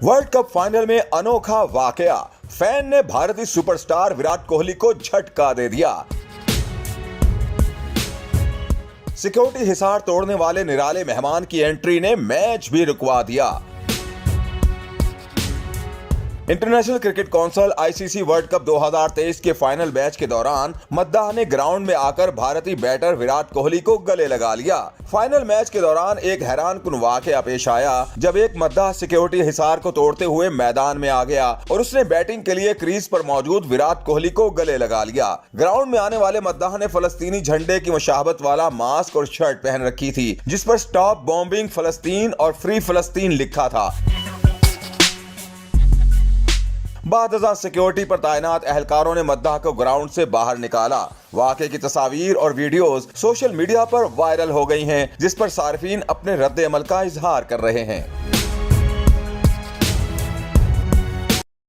World cup final में अनोखा वाकया, फैन ने भारतीय सुपरस्टार विराट कोहली को झटका दे दिया। सिक्योरिटी हिसार तोड़ने वाले निराले मेहमान की एंट्री ने मैच भी रुकवा दिया। International cricket council ICC world cup 2023 के फाइनल मैच के दौरान मद्दाह ने ग्राउंड में आकर भारतीय बैटर विराट कोहली को गले लगा लिया। फाइनल मैच के दौरान एक हैरानकुन वाकया पेश आया जब एक मद्दाह सिक्योरिटी हिसार को तोड़ते हुए मैदान में आ गया और उसने बैटिंग के लिए क्रीज पर मौजूद विराट कोहली को गले लगा लिया। ग्राउंड में आने वाले मद्दाह ने फलस्तीनी झंडे की मुशाबत वाला मास्क और शर्ट पहन रखी थी जिस पर स्टॉप बॉम्बिंग फलस्तीन और फ्री फलस्तीन लिखा था। बादशाह सिक्योरिटी पर तैनात एहलकारों ने मद्दाह को ग्राउंड से बाहर निकाला। वाकये की तस्वीर और वीडियोस सोशल मीडिया पर वायरल हो गई हैं, जिस पर सार्फिन अपने रद्द अमल का इजहार कर रहे हैं।